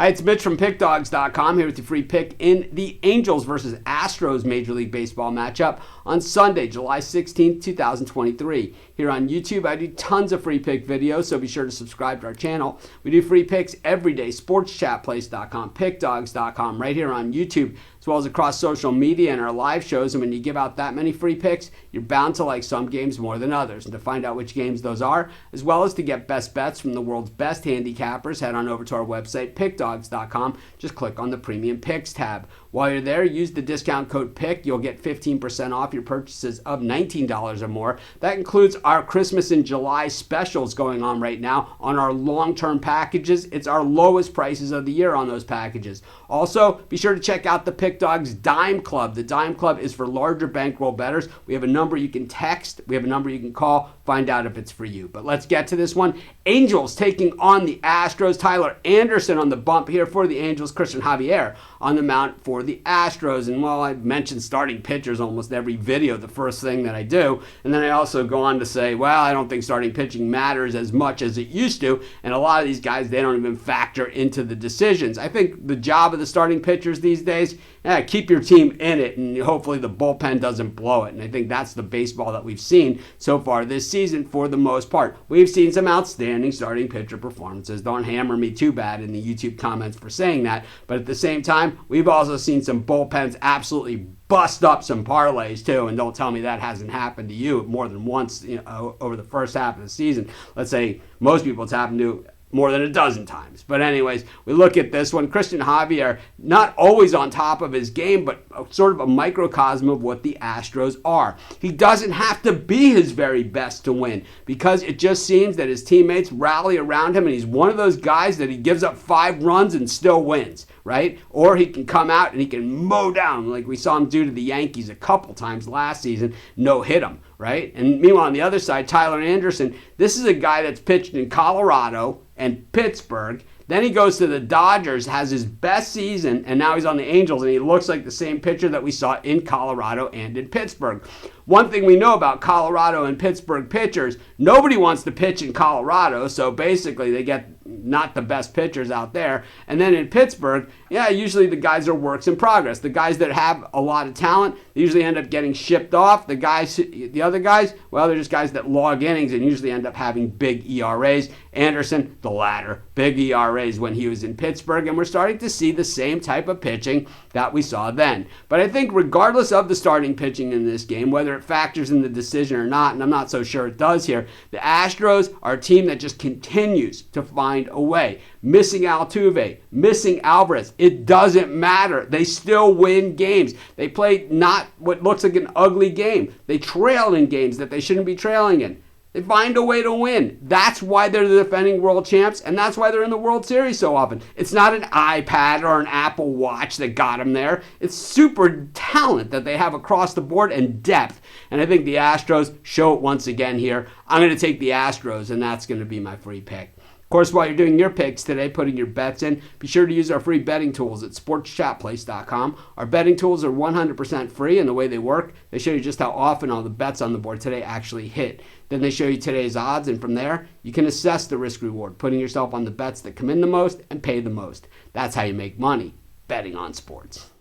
Hi, it's Mitch from Pickdawgz.com here with your free pick in the Angels versus Astros Major League Baseball matchup on Sunday, July 16th, 2023. Here on YouTube, I do tons of free pick videos, so be sure to subscribe to our channel. We do free picks every day, sportschatplace.com, pickdawgz.com, right here on YouTube, as well as across social media and our live shows. And when you give out that many free picks, you're bound to like some games more than others. And to find out which games those are, as well as to get best bets from the world's best handicappers, head on over to our website, pickdawgz.com. Just click on the Premium Picks tab. While you're there, use the discount code PICK. You'll get 15% off your purchases of $19 or more. That includes our Christmas and July specials going on right now on our long-term packages. It's our lowest prices of the year on those packages. Also, be sure to check out the Pick Dawgz Dime Club. The Dime Club is for larger bankroll bettors. We have a number you can text. We have a number you can call. Find out if it's for you. But let's get to this one. Angels taking on the Astros. Tyler Anderson on the bump here for the Angels. Christian Javier on the mound for the Astros. And while I mentioned starting pitchers almost every video, the first thing that I do, and then I also go on to say, well, I don't think starting pitching matters as much as it used to. And a lot of these guys, they don't even factor into the decisions. I think the job of the starting pitchers these days, keep your team in it, and hopefully the bullpen doesn't blow it. And I think that's the baseball that we've seen so far this season for the most part. We've seen some outstanding starting pitcher performances. Don't hammer me too bad in the YouTube comments for saying that. But at the same time, we've also seen some bullpens absolutely bust up some parlays too, and don't tell me that hasn't happened to you more than once, over the first half of the season. Let's say most people it's happened to more than a dozen times. But anyways, we look at this one. Christian Javier, not always on top of his game, but sort of a microcosm of what the Astros are. He doesn't have to be his very best to win, because it just seems that his teammates rally around him, and he's one of those guys that he gives up 5 runs and still wins, right? Or he can come out and he can mow down, like we saw him do to the Yankees a couple times last season, no-hit them, right? And meanwhile, on the other side, Tyler Anderson, this is a guy that's pitched in Colorado and Pittsburgh. Then he goes to the Dodgers, has his best season, and now he's on the Angels, and he looks like the same pitcher that we saw in Colorado and in Pittsburgh. One thing we know about Colorado and Pittsburgh pitchers, nobody wants to pitch in Colorado, so basically they get not the best pitchers out there. And then in Pittsburgh, usually the guys are works in progress. The guys that have a lot of talent, they usually end up getting shipped off. The other guys, well, they're just guys that log innings and usually end up having big ERAs. Anderson, the latter, big ERAs when he was in Pittsburgh, and we're starting to see the same type of pitching that we saw then. But I think regardless of the starting pitching in this game, whether it factors in the decision or not, and I'm not so sure it does here, the Astros are a team that just continues to find a way. Missing Altuve, missing Alvarez, it doesn't matter. They still win games. They play not what looks like an ugly game. They trail in games that they shouldn't be trailing in. They find a way to win. That's why they're the defending world champs, and that's why they're in the World Series so often. It's not an iPad or an Apple Watch that got them there. It's super talent that they have across the board and depth. And I think the Astros show it once again here. I'm going to take the Astros, and that's going to be my free pick. Of course, while you're doing your picks today, putting your bets in, be sure to use our free betting tools at sportschatplace.com. Our betting tools are 100% free, and the way they work, they show you just how often all the bets on the board today actually hit. Then they show you today's odds, and from there, you can assess the risk-reward, putting yourself on the bets that come in the most and pay the most. That's how you make money betting on sports.